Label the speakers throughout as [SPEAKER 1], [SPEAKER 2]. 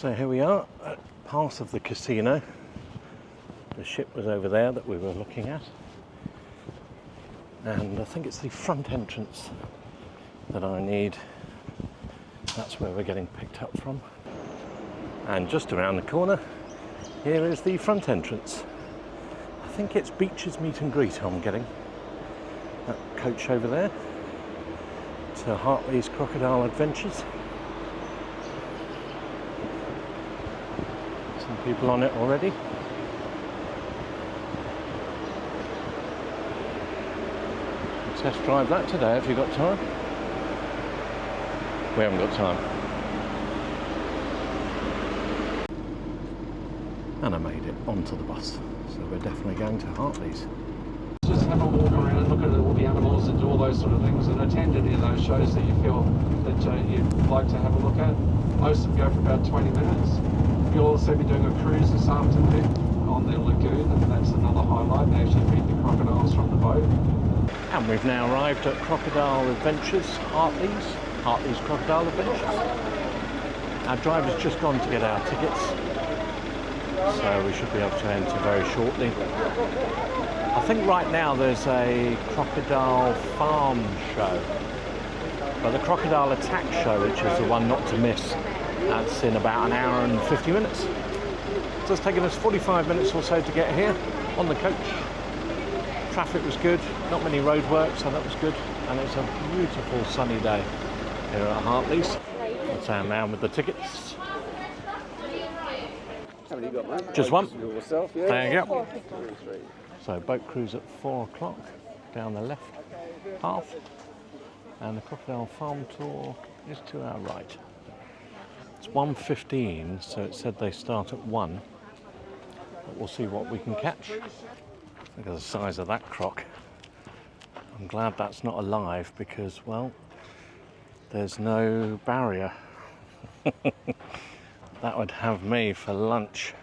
[SPEAKER 1] So here we are at part of the casino. The ship was over there that we were looking at, and I think it's the front entrance that I need. That's where we're getting picked up from. And just around the corner, here is the front entrance. I think it's Beach's Meet and Greet I'm getting. That coach over there to Hartley's Crocodile Adventures. Some people on it already. Test drive that today if you've got time. We haven't got time. And I made it onto the bus, so we're definitely going to Hartley's.
[SPEAKER 2] Just have a walk around and look at all the animals and do all those sort of things, and attend any of those shows that you feel that you'd like to have a look at. Most of them go for about 20 minutes. You'll also be doing a cruise this afternoon on the Lagoon, and that's another highlight. They actually feed the crocodiles from the boat.
[SPEAKER 1] And we've now arrived at Crocodile Adventures, Hartley's Crocodile Adventures. Our driver's just gone to get our tickets, so we should be able to enter very shortly. I think right now there's a crocodile farm show, but the crocodile attack show, which is the one not to miss, that's in about an hour and 50 minutes. So it's taken us 45 minutes or so to get here on the coach. Traffic was good, not many roadworks, so that was good, and it's a beautiful sunny day here at Hartley's. That's our man with the tickets.
[SPEAKER 3] How many you got, mate?
[SPEAKER 1] Just one.
[SPEAKER 3] Yourself, yeah?
[SPEAKER 1] There you go. So boat cruise at 4 o'clock down the left path, and the Crocodile Farm Tour is to our right. It's 1:15, so it said they start at 1, but we'll see what we can catch. Look at the size of that croc. I'm glad that's not alive because, well, there's no barrier. That would have me for lunch.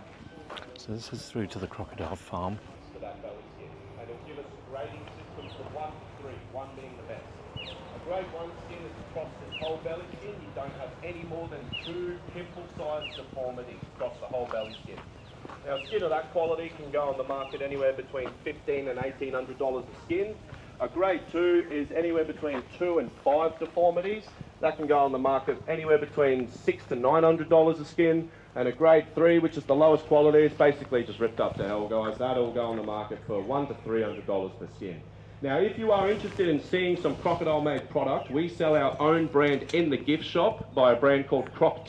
[SPEAKER 1] So this is through to the crocodile farm.
[SPEAKER 4] For that belly skin. And it'll give us a grading system from 1 to 3, 1 being the best. A grade 1 skin is across this whole belly skin. You don't have any more than 2 pimple-sized deformities across the whole belly skin. Now, skin of that quality can go on the market anywhere between $1,500 and $1,800 a skin. A grade 2 is anywhere between 2 and 5 deformities. That can go on the market anywhere between $600 to $900 a skin. And a grade 3, which is the lowest quality, is basically just ripped up to hell, guys. That'll go on the market for $100 to $300 per skin. Now, if you are interested in seeing some crocodile-made product, we sell our own brand in the gift shop by a brand called Croc.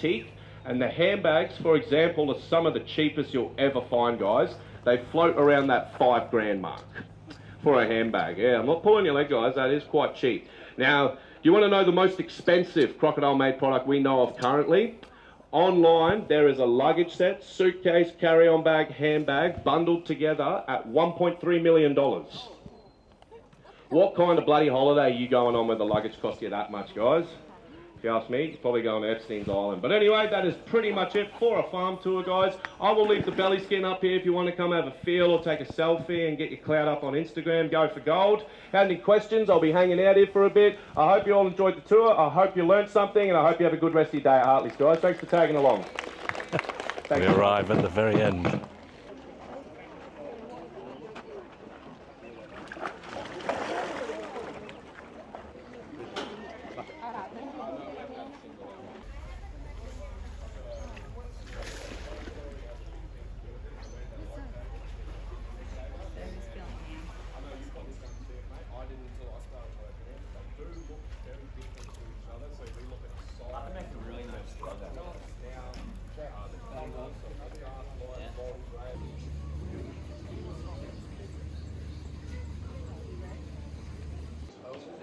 [SPEAKER 4] And the handbags, for example, are some of the cheapest you'll ever find, guys. They float around that $5,000 mark for a handbag. Yeah, I'm not pulling your leg, guys. That is quite cheap. Now, do you want to know the most expensive crocodile-made product we know of currently? Online, there is a luggage set, suitcase, carry-on bag, handbag, bundled together at $1.3 million. What kind of bloody holiday are you going on where the luggage costs you that much, guys? If you ask me, you're probably going to Epstein's Island. But anyway, that is pretty much it for a farm tour, guys. I will leave the belly skin up here if you want to come have a feel or take a selfie and get your clout up on Instagram. Go for gold. Had any questions? I'll be hanging out here for a bit. I hope you all enjoyed the tour. I hope you learned something, and I hope you have a good rest of your day at Hartley's, guys. Thanks for tagging along.
[SPEAKER 1] We arrive at the very end.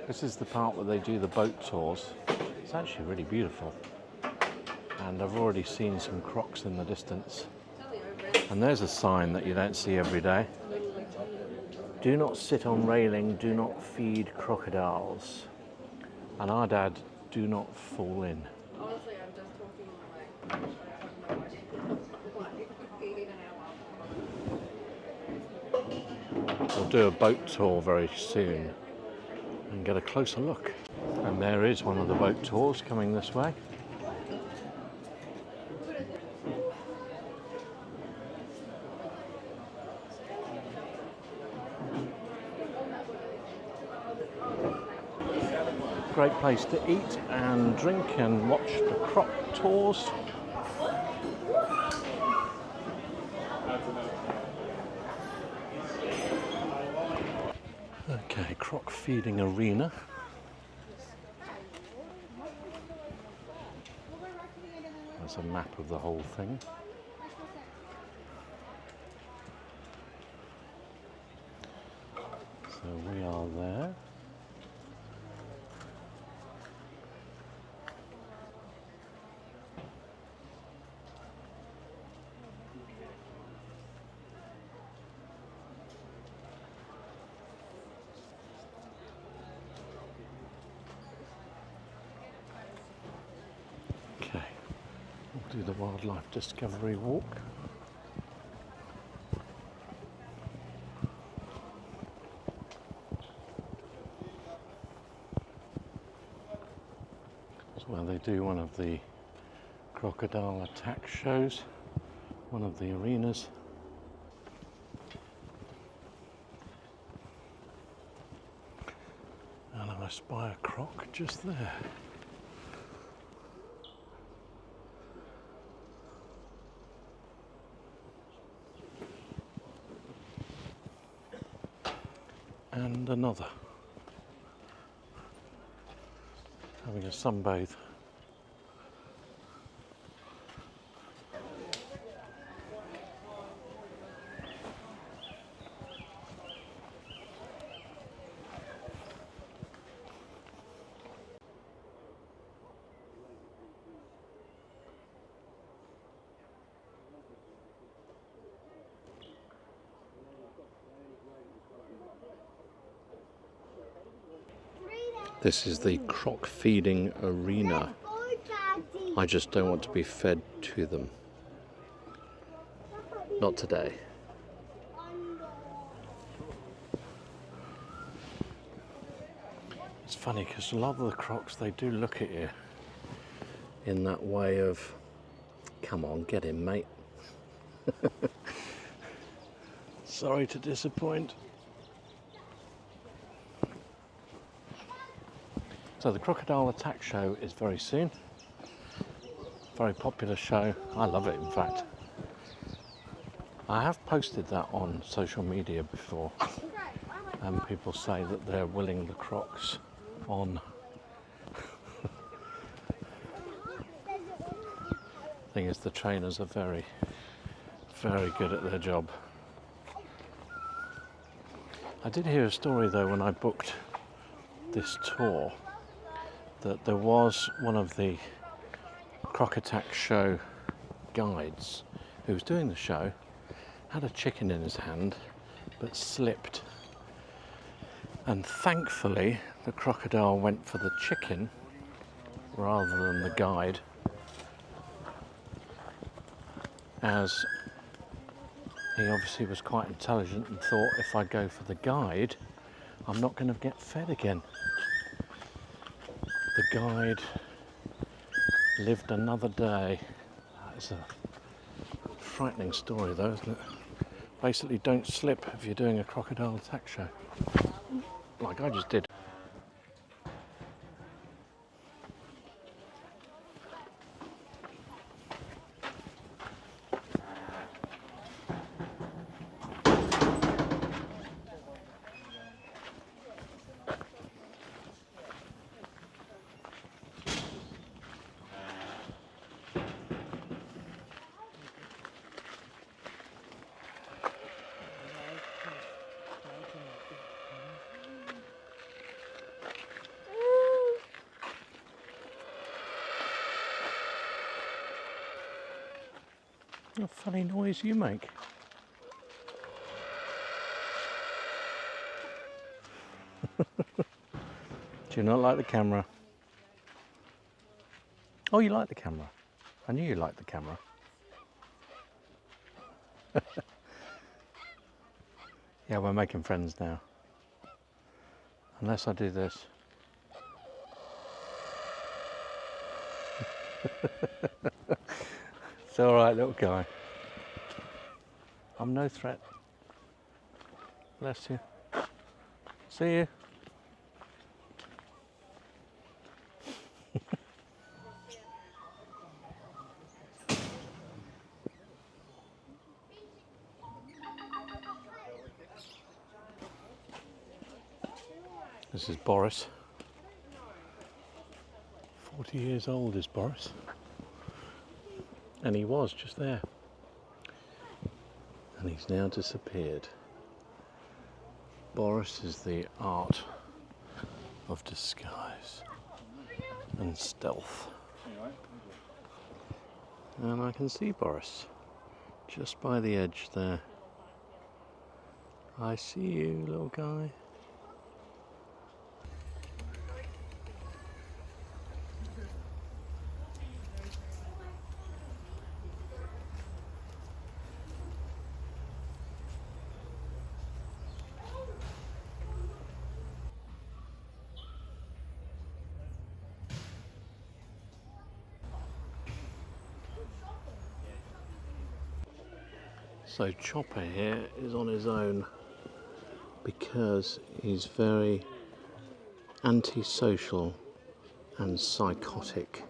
[SPEAKER 1] This is the part where they do the boat tours. It's actually really beautiful. And I've already seen some crocs in the distance. And there's a sign that you don't see every day. Do not sit on railing, do not feed crocodiles. And our dad, do not fall in.
[SPEAKER 5] Honestly, I'm just talking like...
[SPEAKER 1] We'll do a boat tour very soon and get a closer look. And there is one of the boat tours coming this way. great place to eat and drink and watch the Croc tours. Okay, Croc feeding arena. There's a map of the whole thing. So we are there. Okay, we'll do the wildlife discovery walk. That's where they do one of the crocodile attack shows, one of the arenas. And I spy a croc just there. And another having a sunbathe. This is the croc feeding arena. I just don't want to be fed to them. Not today. It's funny because a lot of the crocs, they do look at you in that way of, come on, get in, mate. Sorry to disappoint. So the Crocodile Attack show is very soon. Very popular show. I love it, in fact. I have posted that on social media before, and people say that they're willing the crocs on. Thing is, the trainers are very, very good at their job. I did hear a story though when I booked this tour, that there was one of the Croc Attack show guides who was doing the show, had a chicken in his hand but slipped, and thankfully the crocodile went for the chicken rather than the guide, as he obviously was quite intelligent and thought, if I go for the guide, I'm not going to get fed again. The guide lived another day. That is a frightening story though, isn't it? Basically, don't slip if you're doing a crocodile attack show, like I just did. What a funny noise you make. Do you not like the camera? Oh, you like the camera? I knew you liked the camera. Yeah, we're making friends now. Unless I do this. It's all right, little guy. I'm no threat. Bless you. See you. This is Boris. 40 years old is Boris. And he was just there. And he's now disappeared. Boris is the art of disguise and stealth. And I can see Boris just by the edge there. I see you, little guy. So Chopper here is on his own because he's very antisocial and psychotic.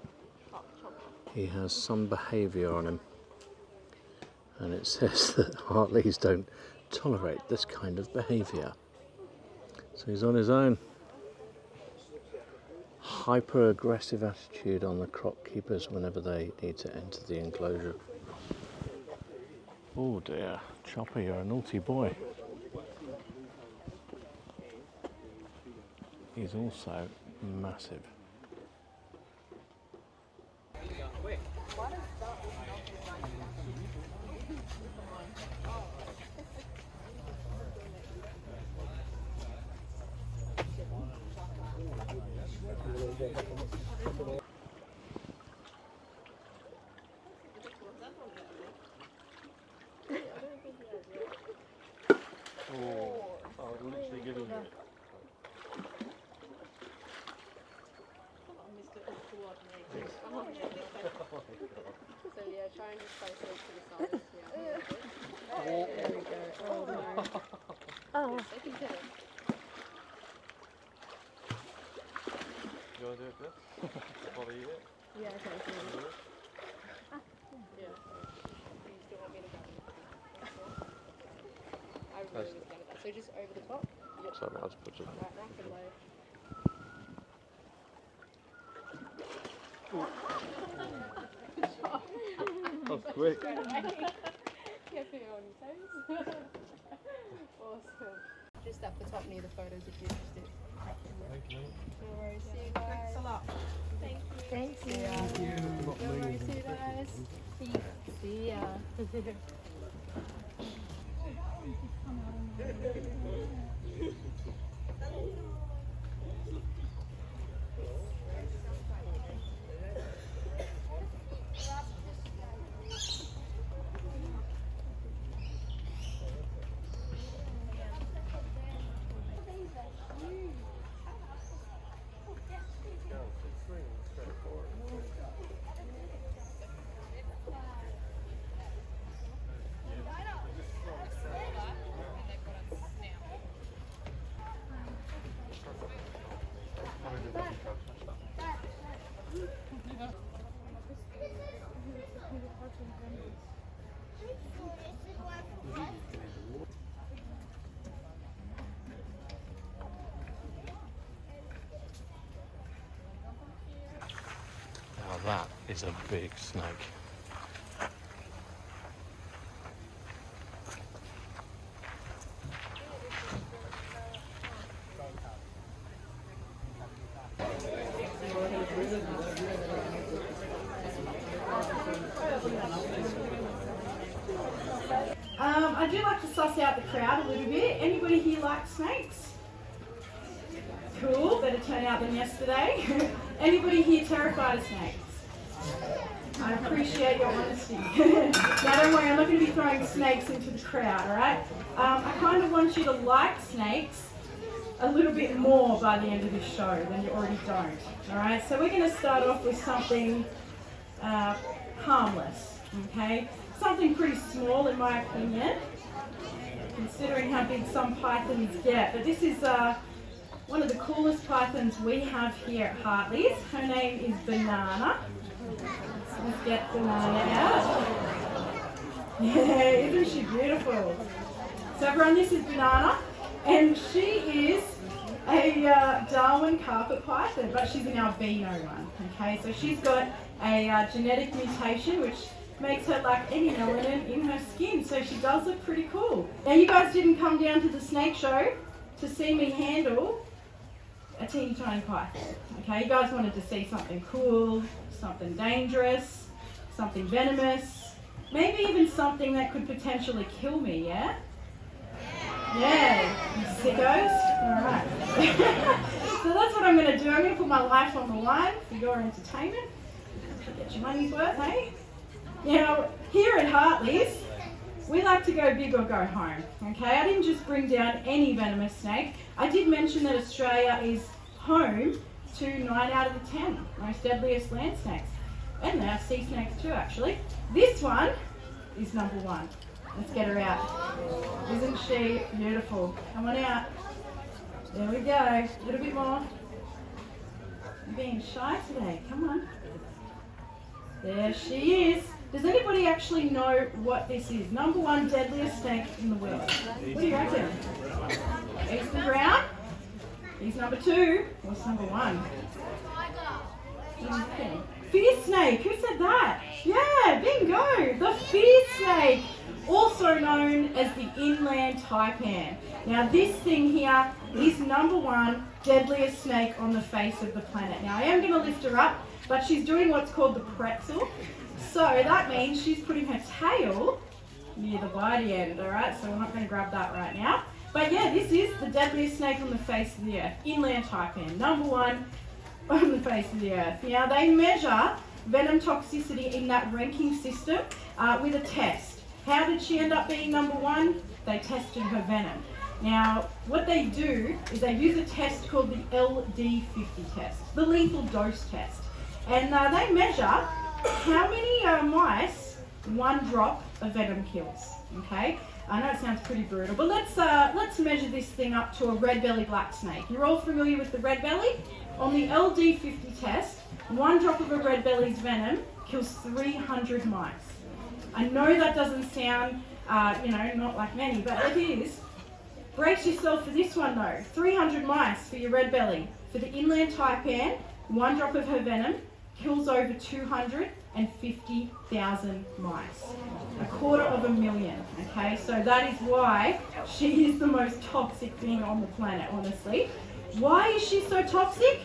[SPEAKER 1] He has some behaviour on him, and it says that Hartleys don't tolerate this kind of behaviour. So he's on his own. Hyper aggressive attitude on the Croc keepers whenever they need to enter the enclosure. Oh dear, Chopper, you're a naughty boy. He's also massive. Literally giving you.
[SPEAKER 5] So yeah, try and just face it to the side. Yeah. There we go. Oh no. Oh. Second tennis.
[SPEAKER 3] You want to do it this? Follow you it?
[SPEAKER 5] Yeah, okay. Yeah. You still want me to go? I really was good at that. So just over the top. Yep.
[SPEAKER 3] Sorry, I'll just put you.
[SPEAKER 5] Right, rack and low.
[SPEAKER 3] That's quick.
[SPEAKER 5] Kept it on your toes. Awesome. Just up the top near the photos if you're interested.
[SPEAKER 3] Thank you.
[SPEAKER 5] No worries. See you guys.
[SPEAKER 6] Thanks a lot.
[SPEAKER 5] Thank you. Thank you. No worries. See you guys. See ya.
[SPEAKER 1] Now that is a big snake.
[SPEAKER 6] I do like to suss out the crowd a little bit. Anybody here like snakes? Cool, better turnout than yesterday. Anybody here terrified of snakes? I appreciate your honesty. Now don't worry, I'm not going to be throwing snakes into the crowd, alright? I kind of want you to like snakes a little bit more by the end of this show than you already don't, alright? So we're going to start off with something harmless, okay? Something pretty small in my opinion, considering how big some pythons get. But this is one of the coolest pythons we have here at Hartley's. Her name is Banana. Let's get Banana out. Yeah, isn't she beautiful? So everyone, this is Banana, and she is a Darwin carpet python, but she's an albino one. Okay, so she's got a genetic mutation which makes her lack any melanin in her skin, so she does look pretty cool. Now you guys didn't come down to the snake show to see me handle a teeny tiny python. Okay, you guys wanted to see something cool, something dangerous, something venomous, maybe even something that could potentially kill me, yeah? Yeah, you sickos. Alright. So that's what I'm going to do. I'm going to put my life on the line for your entertainment. Get your money's worth, hey? Now, here at Hartley's, we like to go big or go home, okay? I didn't just bring down any venomous snake. I did mention that Australia is home to 9 out of the 10 most deadliest land snakes. And they are sea snakes too, actually. This one is number 1. Let's get her out. Isn't she beautiful? Come on out. There we go. A little bit more. You're being shy today. Come on. There she is. Does anybody actually know what this is? Number 1 deadliest snake in the world. What do you reckon? Eastern brown? He's number 2. What's number 1? Fear snake. Who said that? Yeah, bingo. The fear snake, also known as the inland taipan. Now this thing here is number 1 deadliest snake on the face of the planet. Now I am going to lift her up, but she's doing what's called the pretzel. So that means she's putting her tail near the bitey end, alright? So we're not going to grab that right now. But yeah, this is the deadliest snake on the face of the earth. Inland taipan, number 1 on the face of the earth. Now they measure venom toxicity in that ranking system with a test. How did she end up being number 1? They tested her venom. Now, what they do is they use a test called the LD50 test, the lethal dose test. And they measure how many mice 1 drop of venom kills, okay? I know it sounds pretty brutal, but let's measure this thing up to a red belly black snake. You're all familiar with the red belly? On the LD50 test, 1 drop of a red belly's venom kills 300 mice. I know that doesn't sound, not like many, but it is. Brace yourself for this one though. 300 mice for your red belly. For the inland taipan, 1 drop of her venom kills over 250,000 mice. 250,000, okay? So that is why she is the most toxic thing on the planet, honestly. Why is she so toxic?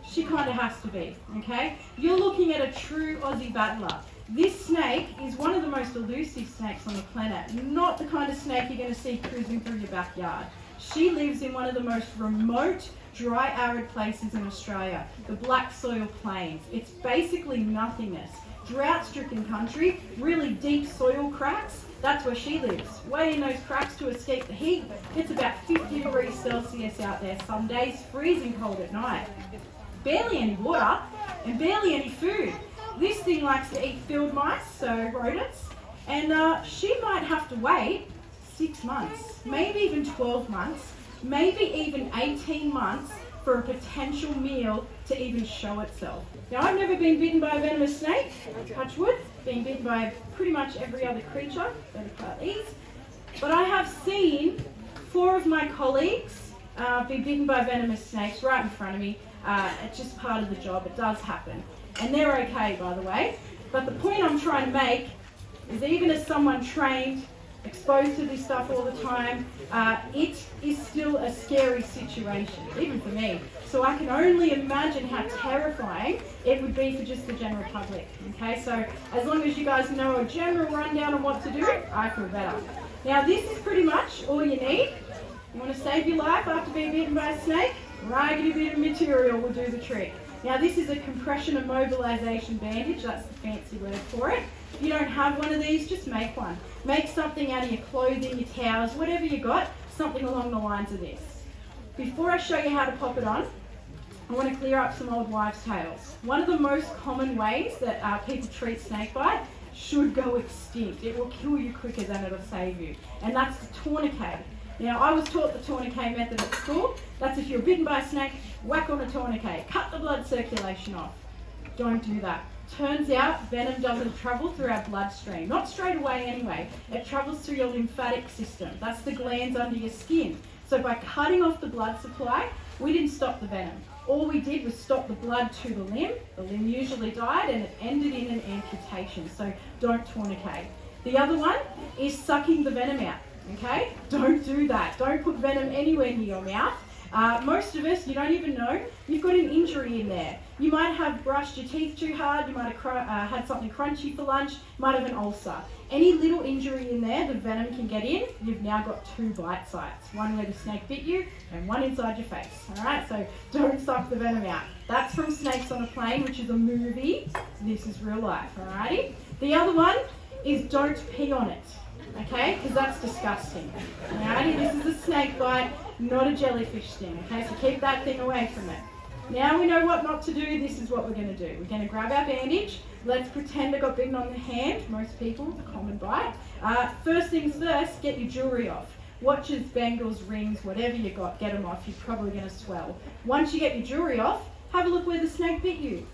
[SPEAKER 6] She kind of has to be, okay? You're looking at a true Aussie battler. This snake is one of the most elusive snakes on the planet, not the kind of snake you're going to see cruising through your backyard. She lives in one of the most remote, dry, arid places in Australia, the black soil plains. It's basically nothingness. Drought-stricken country, really deep soil cracks, that's where she lives. Way in those cracks to escape the heat. It's about 50 degrees Celsius out there some days, freezing cold at night. Barely any water and barely any food. This thing likes to eat field mice, so rodents, and she might have to wait 6 months, maybe even 12 months, maybe even 18 months for a potential meal to even show itself. Now, I've never been bitten by a venomous snake, touch wood, been bitten by pretty much every other creature, better part these, but I have seen 4 of my colleagues be bitten by venomous snakes right in front of me. It's just part of the job, it does happen. And they're okay, by the way. But the point I'm trying to make is even as someone trained, exposed to this stuff all the time, it is still a scary situation, even for me. So I can only imagine how terrifying it would be for just the general public. Okay, so as long as you guys know a general rundown on what to do, I feel better. Now this is pretty much all you need. You want to save your life after being bitten by a snake? Raggedy bit of material will do the trick. Now this is a compression immobilization bandage, that's the fancy word for it. If you don't have one of these, just make one. Make something out of your clothing, your towels, whatever you got, something along the lines of this. Before I show you how to pop it on, I want to clear up some old wives' tales. One of the most common ways that people treat snakebite should go extinct. It will kill you quicker than it'll save you. And that's the tourniquet. Now, I was taught the tourniquet method at school. That's if you're bitten by a snake, whack on a tourniquet. Cut the blood circulation off. Don't do that. Turns out venom doesn't travel through our bloodstream. Not straight away anyway. It travels through your lymphatic system. That's the glands under your skin. So by cutting off the blood supply we didn't stop the venom. All we did was stop the blood to the limb. The limb usually died and it ended in an amputation, so don't tourniquet. The other one is sucking the venom out, okay? Don't do that. Don't put venom anywhere near your mouth. Most of us, you don't even know, you've got an injury in there. You might have brushed your teeth too hard, you might have had something crunchy for lunch, you might have an ulcer. Any little injury in there, the venom can get in. You've now got 2 bite sites, one where the snake bit you and one inside your face. All right, so don't suck the venom out. That's from Snakes on a Plane, which is a movie. This is real life, alrighty? The other one is don't pee on it, okay? Because that's disgusting. Alrighty, this is a snake bite, not a jellyfish sting, okay? So keep that thing away from it. Now we know what not to do, this is what we're going to do. We're going to grab our bandage. Let's pretend I got bitten on the hand. Most people, the common bite. First things first, get your jewellery off. Watches, bangles, rings, whatever you got, get them off. You're probably going to swell. Once you get your jewellery off, have a look where the snake bit you.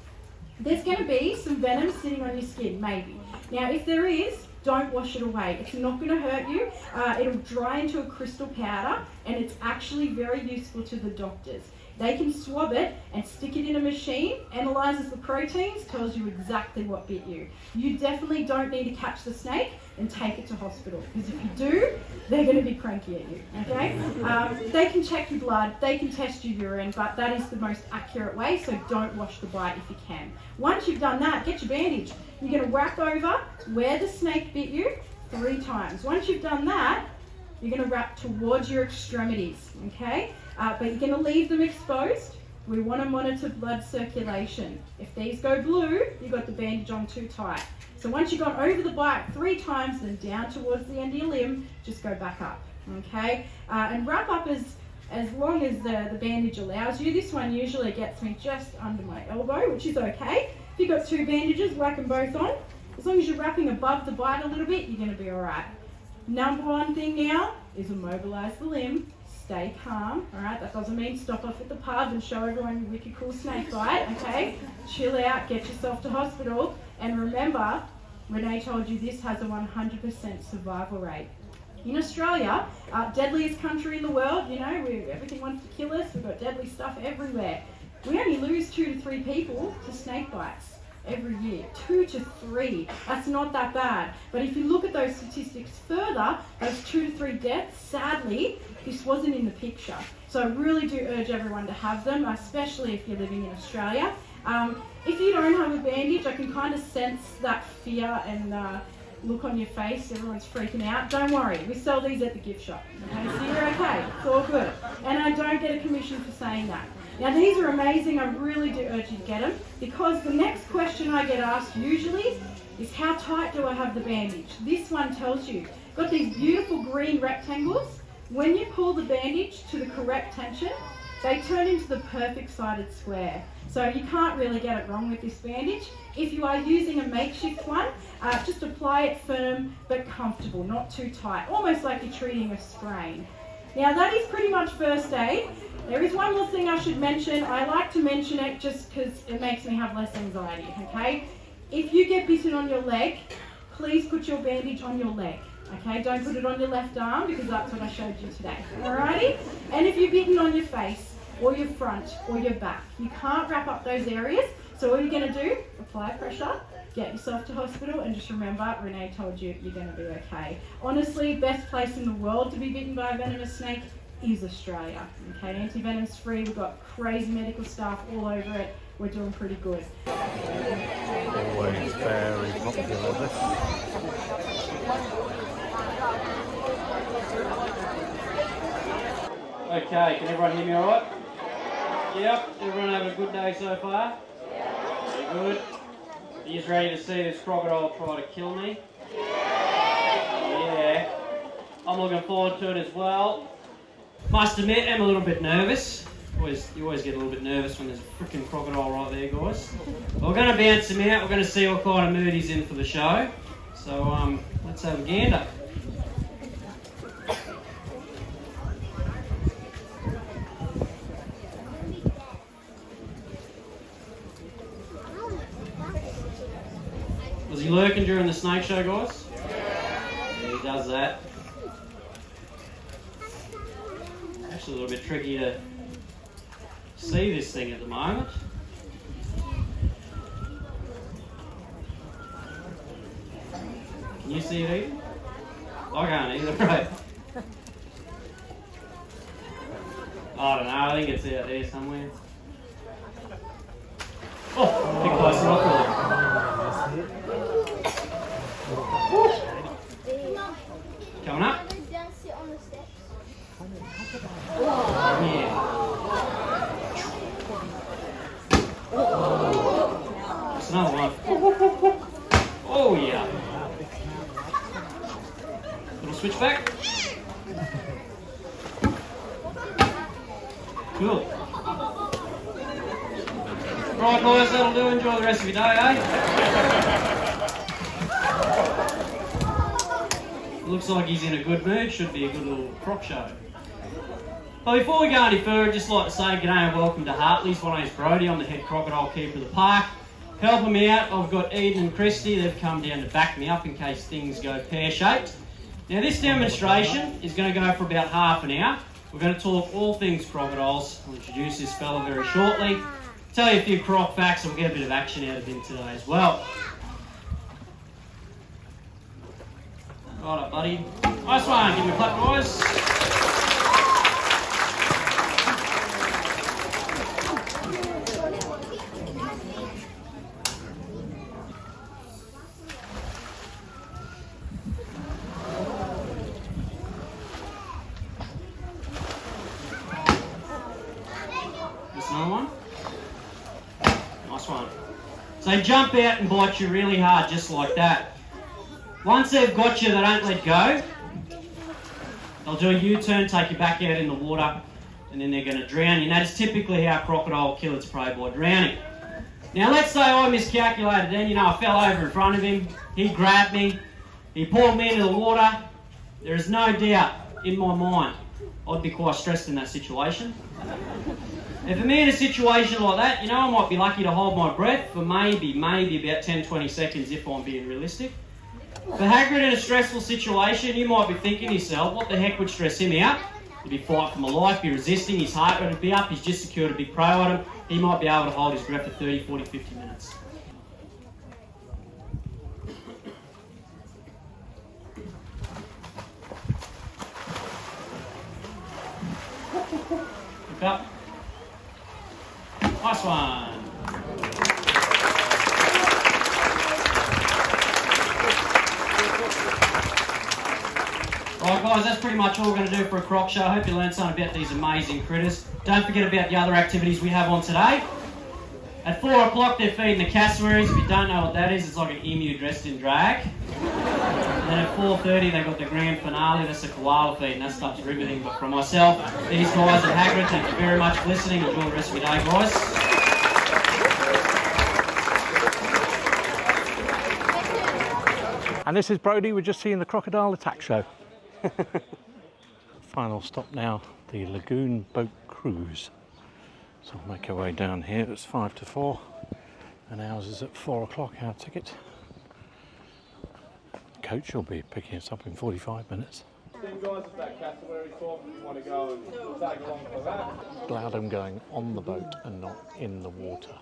[SPEAKER 6] There's going to be some venom sitting on your skin, maybe. Now, if there is, don't wash it away. It's not going to hurt you. It'll dry into a crystal powder, and it's actually very useful to the doctors. They can swab it and stick it in a machine, analyzes the proteins, tells you exactly what bit you. You definitely don't need to catch the snake and take it to hospital, because if you do, they're going to be cranky at you, okay? They can check your blood, they can test your urine, but that is the most accurate way, so don't wash the bite if you can. Once you've done that, get your bandage. You're going to wrap over where the snake bit you 3 times. Once you've done that, you're going to wrap towards your extremities, okay? But you're going to leave them exposed. We want to monitor blood circulation. If these go blue, you've got the bandage on too tight. So once you've gone over the bite 3 times, then down towards the end of your limb, just go back up, okay? And wrap up as long as the bandage allows you. This one usually gets me just under my elbow, which is okay. If you've got 2 bandages, whack them both on. As long as you're wrapping above the bite a little bit, you're going to be all right. Number 1 thing now is immobilize the limb. Stay calm, all right? That doesn't mean stop off at the pub and show everyone your wicked cool snake bite, okay? Chill out, get yourself to hospital, and remember, Renee told you this has a 100% survival rate. In Australia, deadliest country in the world, you know, everything wants to kill us, we've got deadly stuff everywhere. We only lose 2 to 3 people to snake bites every year. 2 to 3. That's not that bad. But if you look at those statistics further, those 2 to 3 deaths, sadly, this wasn't in the picture. So I really do urge everyone to have them, especially if you're living in Australia. If you don't have a bandage, I can kind of sense that fear and look on your face. Everyone's freaking out. Don't worry, we sell these at the gift shop. Okay, so you're okay. It's all good. And I don't get a commission for saying that. Now these are amazing. I really do urge you to get them, because the next question I get asked usually is, how tight do I have the bandage? This one tells you. Got these beautiful green rectangles. When you pull the bandage to the correct tension, they turn into the perfect sided square. So you can't really get it wrong with this bandage. If you are using a makeshift one, just apply it firm but comfortable, not too tight, almost like you're treating a sprain. Now that is pretty much first aid. There is one more thing I should mention. I like to mention it just because it makes me have less anxiety, okay? If you get bitten on your leg, please put your bandage on your leg. Okay, don't put it on your left arm, because that's what I showed you today. Alrighty? And if you're bitten on your face, or your front, or your back, you can't wrap up those areas. So all you're going to do, apply pressure, get yourself to hospital, and just remember, Renee told you you're going to be okay. Honestly, best place in the world to be bitten by a venomous snake is Australia. Okay, anti-venom's free. We've got crazy medical staff all over it. We're doing pretty good.
[SPEAKER 1] Always very popular, this.
[SPEAKER 3] Okay, can everyone hear me all right? Yep, everyone having a good day so far? Very good. Are you ready to see this crocodile try to kill me? Yeah. I'm looking forward to it as well. Must admit, I'm a little bit nervous. You always get a little bit nervous when there's a freaking crocodile right there, guys. But we're going to bounce him out. We're going to see what kind of mood he's in for the show. So let's have a gander. Was he lurking during the snake show, guys? Yeah, he does that. Actually a little bit tricky to see this thing at the moment. Can you see it either? I can't either, right? I don't know, I think it's out there somewhere. Oh, a bit close enough. Coming up. Yeah. That's another one. Oh yeah. Little switchback. Cool. Right boys, that'll do. Enjoy the rest of your day, eh? Looks like he's in a good mood. Should be a good little croc show. But before we go any further, I'd just like to say g'day and welcome to Hartley's. My name's Brody. I'm the head crocodile keeper of the park. Helping me out, I've got Eden and Christy. They've come down to back me up in case things go pear-shaped. Now this demonstration is going to go for about half an hour. We're going to talk all things crocodiles. I'll introduce this fella very shortly. Tell you a few croc facts and we'll get a bit of action out of him today as well. Right up, buddy. Nice one. Give me a clap, guys. Another one. Nice one. So they jump out and bite you really hard, just like that. Once they've got you, they don't let go. They'll do a U-turn, take you back out in the water, and then they're going to drown you. And that is typically how a crocodile will kill its prey, by drowning. Now let's say I miscalculated then, I fell over in front of him, he grabbed me, he pulled me into the water. There is no doubt in my mind I'd be quite stressed in that situation. If I'm in a situation like that, I might be lucky to hold my breath for maybe about 10-20 seconds if I'm being realistic. For Hagrid in a stressful situation, you might be thinking to yourself, what the heck would stress him out? He'd be fighting for my life, be resisting, his heart rate would be up, he's just secured a big prey item. He might be able to hold his breath for 30, 40, 50 minutes. Look up. Nice one. Right guys, that's pretty much all we're going to do for a croc show. I hope you learned something about these amazing critters. Don't forget about the other activities we have on today. At 4 o'clock they're feeding the cassowaries. If you don't know what that is, it's like an emu dressed in drag. And then at 4:30 they've got the grand finale, that's the koala feed, and that stuff's riveting. But from myself, these guys at Hagrid, thank you very much for listening. Enjoy the rest of your day, guys.
[SPEAKER 1] And this is Brody. We're just seeing the crocodile attack show. Final stop now, the Lagoon boat cruise. So we'll make our way down here. It's 5 to 4 and ours is at 4 o'clock, our ticket. Coach will be picking us up in 45 minutes.
[SPEAKER 4] Guys, it's that cassowary talk. If you want to go and tag along for that.
[SPEAKER 1] Glad I'm going on the boat and not in the water.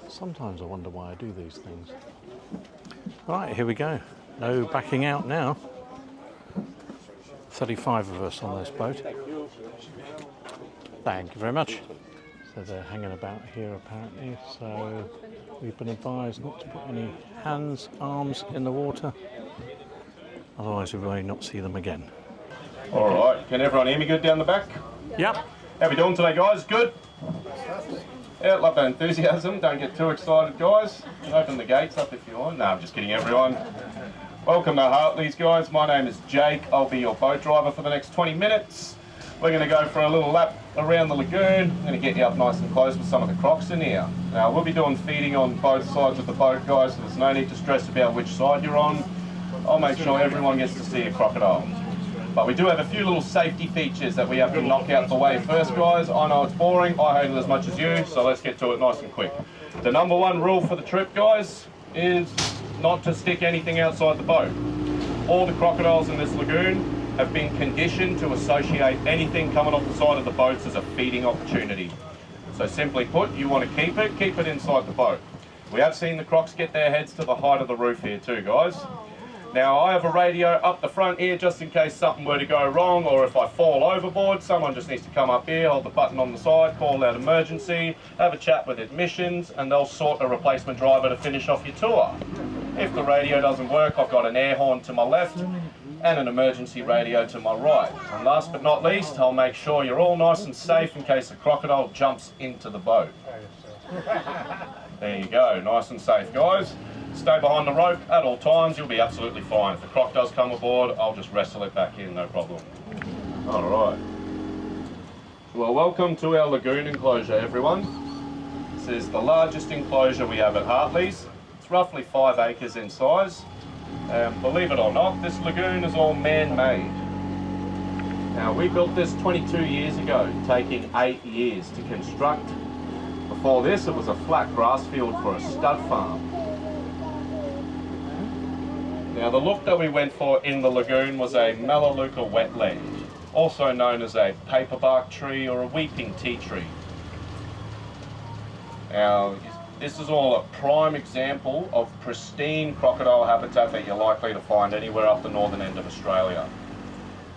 [SPEAKER 1] Sometimes I wonder why I do these things. Right, here we go. No backing out now. 35 of us on this boat. Thank you very much. So they're hanging about here apparently, so we've been advised not to put any hands, arms in the water, otherwise we may not see them again.
[SPEAKER 4] Alright, can everyone hear me good down the back?
[SPEAKER 1] Yep.
[SPEAKER 4] How we doing today, guys? Good? Yeah, love that enthusiasm. Don't get too excited, guys. Open the gates up if you want. No, I'm just kidding, everyone. Welcome to Hartley's, guys. My name is Jake. I'll be your boat driver for the next 20 minutes. We're going to go for a little lap around the lagoon. I'm going to get you up nice and close with some of the crocs in here. Now, we'll be doing feeding on both sides of the boat, guys, so there's no need to stress about which side you're on. I'll make sure everyone gets to see a crocodile. But we do have a few little safety features that we have to knock out the way first, guys. I know it's boring, I hate it as much as you, so let's get to it nice and quick. The number one rule for the trip, guys, is not to stick anything outside the boat. All the crocodiles in this lagoon have been conditioned to associate anything coming off the side of the boats as a feeding opportunity. So simply put, you want to keep it inside the boat. We have seen the crocs get their heads to the height of the roof here too, guys. Now I have a radio up the front here just in case something were to go wrong, or if I fall overboard, someone just needs to come up here, hold the button on the side, call out emergency, have a chat with admissions, and they'll sort a replacement driver to finish off your tour. If the radio doesn't work, I've got an air horn to my left and an emergency radio to my right. And last but not least, I'll make sure you're all nice and safe in case a crocodile jumps into the boat. There you go, nice and safe, guys. Stay behind the rope at all times, you'll be absolutely fine. If the croc does come aboard, I'll just wrestle it back in, no problem. All right. Well, welcome to our lagoon enclosure, everyone. This is the largest enclosure we have at Hartley's. It's roughly 5 acres in size. Believe it or not, this lagoon is all man-made. Now, we built this 22 years ago, taking 8 years to construct. Before this, it was a flat grass field for a stud farm. Now, the look that we went for in the lagoon was a Melaleuca wetland, also known as a paperbark tree or a weeping tea tree. Now, this is all a prime example of pristine crocodile habitat that you're likely to find anywhere up the northern end of Australia.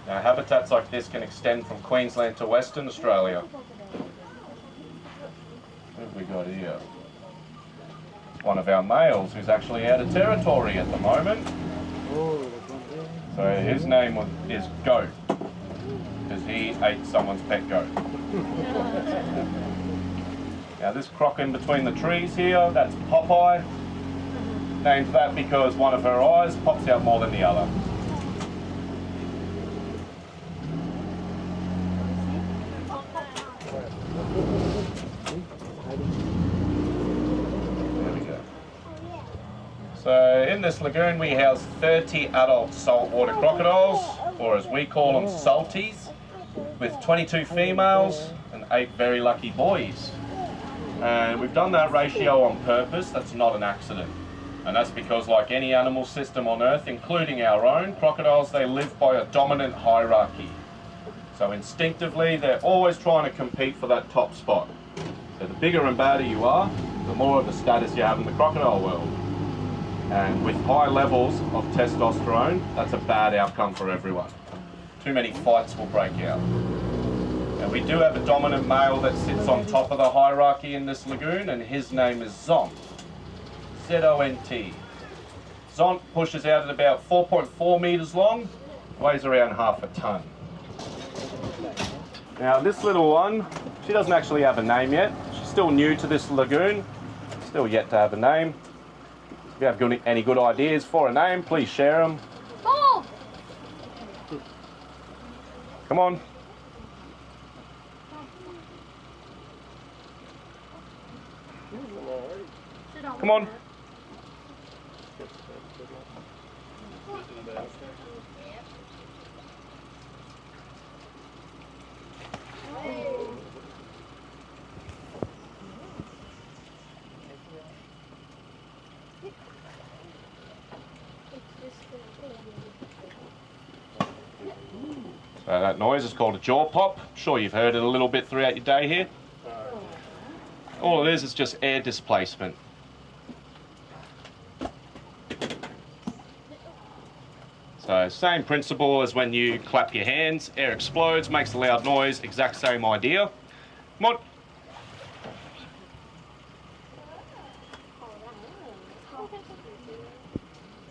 [SPEAKER 4] Now, habitats like this can extend from Queensland to Western Australia. What have we got here? One of our males who's actually out of territory at the moment. So his name is Goat, because he ate someone's pet goat. Now this croc in between the trees here, that's Popeye. Named that because one of her eyes pops out more than the other. So in this lagoon we house 30 adult saltwater crocodiles, or as we call them, salties, with 22 females and 8 very lucky boys. And we've done that ratio on purpose, that's not an accident. And that's because, like any animal system on Earth, including our own, crocodiles, they live by a dominant hierarchy. So instinctively, they're always trying to compete for that top spot. So the bigger and badder you are, the more of the status you have in the crocodile world. And with high levels of testosterone, that's a bad outcome for everyone. Too many fights will break out. And we do have a dominant male that sits on top of the hierarchy in this lagoon, and his name is Zont. Z-O-N-T. Zont pushes out at about 4.4 metres long, weighs around half a tonne. Now this little one, she doesn't actually have a name yet. She's still new to this lagoon, still yet to have a name. If you have any good ideas for a name, please share them.
[SPEAKER 5] Oh!
[SPEAKER 4] Come on. Come on. So that noise is called a jaw pop. I'm sure you've heard it a little bit throughout your day here. All it is just air displacement. So same principle as when you clap your hands, air explodes, makes a loud noise, exact same idea. Come on.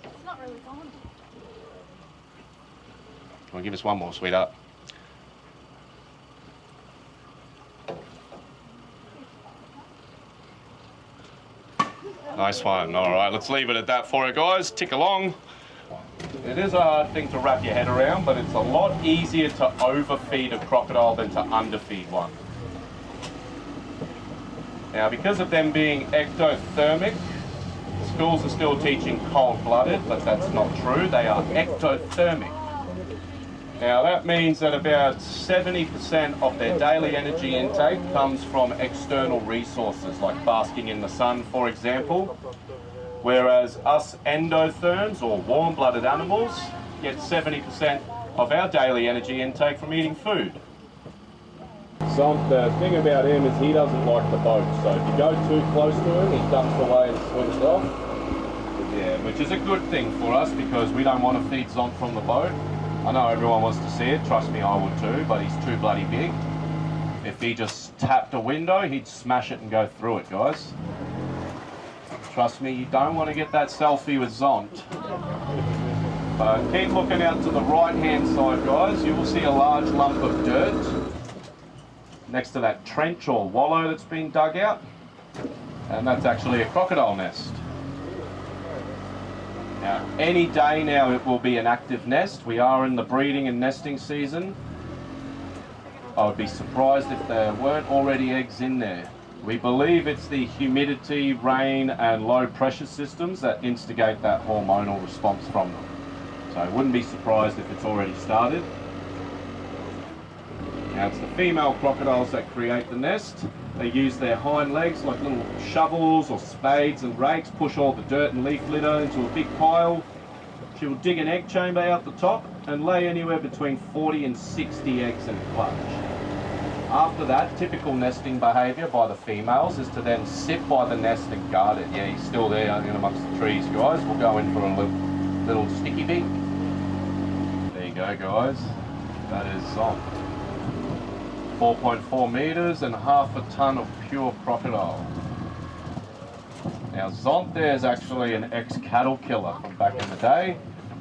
[SPEAKER 5] It's not really gone.
[SPEAKER 4] Well, give us one more, sweetheart. Nice one. All right, let's leave it at that for it, guys. Tick along. It is a hard thing to wrap your head around, but it's a lot easier to overfeed a crocodile than to underfeed one. Now, because of them being ectothermic, schools are still teaching cold-blooded, but that's not true. They are ectothermic. Now, that means that about 70% of their daily energy intake comes from external resources, like basking in the sun, for example. Whereas us endotherms, or warm-blooded animals, get 70% of our daily energy intake from eating food. The thing about him is he doesn't like the boat, so if you go too close to him, he ducks away and swims off. Yeah, which is a good thing for us because we don't want to feed Zont from the boat. I know everyone wants to see it, trust me, I would too, but he's too bloody big. If he just tapped a window, he'd smash it and go through it, guys. Trust me, you don't want to get that selfie with Zont. But keep looking out to the right-hand side, guys. You will see a large lump of dirt next to that trench or wallow that's been dug out. And that's actually a crocodile nest. Now, any day now it will be an active nest. We are in the breeding and nesting season. I would be surprised if there weren't already eggs in there. We believe it's the humidity, rain and low pressure systems that instigate that hormonal response from them. So I wouldn't be surprised if it's already started. Now it's the female crocodiles that create the nest. They use their hind legs like little shovels or spades and rakes, push all the dirt and leaf litter into a big pile. She will dig an egg chamber out the top and lay anywhere between 40 and 60 eggs in a clutch. After that, typical nesting behaviour by the females is to then sit by the nest and guard it. Yeah, he's still there in amongst the trees, guys. We'll go in for a little sticky bit. There you go, guys. That is Zont. 4.4 metres and half a tonne of pure crocodile. Now Zont there is actually an ex-cattle killer from back in the day.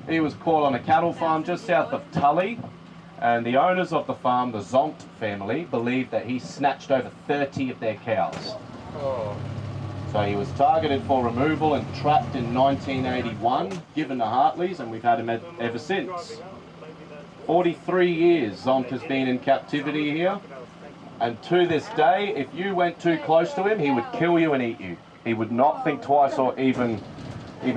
[SPEAKER 4] He was caught on a cattle farm just south of Tully, and the owners of the farm, the Zont family, believed that he snatched over 30 of their cows. So he was targeted for removal and trapped in 1981, given to Hartleys, and we've had him ever since. 43 years Zont has been in captivity here, and to this day, if you went too close to him, he would kill you and eat you. He would not think twice or even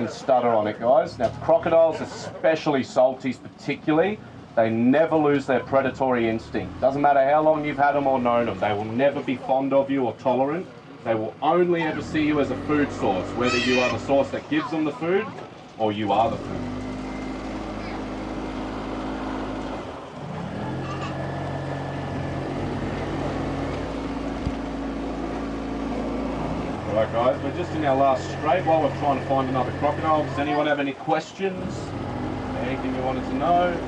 [SPEAKER 4] stutter on it, guys. Now, crocodiles, especially salties particularly, they never lose their predatory instinct. Doesn't matter how long you've had them or known them, they will never be fond of you or tolerant. They will only ever see you as a food source, whether you are the source that gives them the food or you are the food. Alright guys, we're just in our last straight while we're trying to find another crocodile. Does anyone have any questions? Anything you wanted to know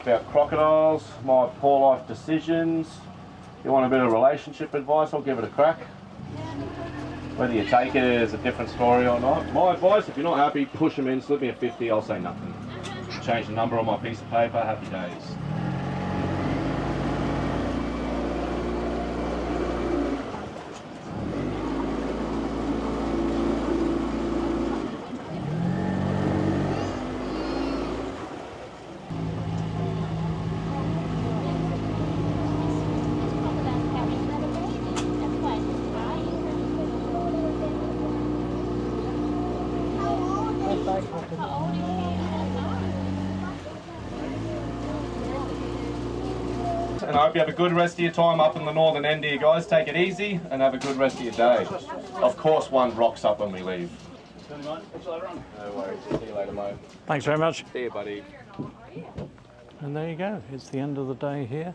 [SPEAKER 4] about crocodiles, my poor life decisions? You want a bit of relationship advice, I'll give it a crack. Whether you take it as a different story or not. My advice, if you're not happy, push them in, slip me a 50, I'll say nothing. Change the number on my piece of paper, happy days. And I hope you have a good rest of your time up in the northern end here, guys. Take it easy and have a good rest of your day. Of course, one rocks up when we leave. No worries. See you later, mate.
[SPEAKER 1] Thanks very much.
[SPEAKER 4] See you, buddy.
[SPEAKER 1] And there you go. It's the end of the day here.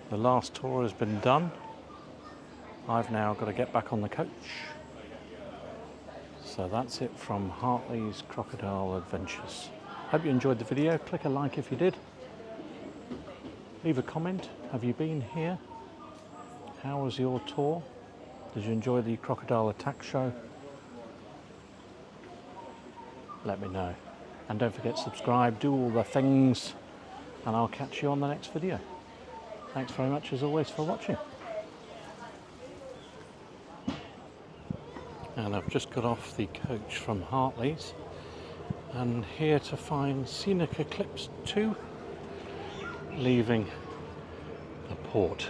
[SPEAKER 1] The last tour has been done. I've now got to get back on the coach. So that's it from Hartley's Crocodile Adventures. Hope you enjoyed the video. Click a like if you did. Leave a comment. Have you been here? How was your tour? Did you enjoy the Crocodile Attack show? Let me know. And don't forget to subscribe, do all the things, and I'll catch you on the next video. Thanks very much as always for watching. And I've just got off the coach from Hartley's and here to find Scenic Eclipse 2 leaving the port.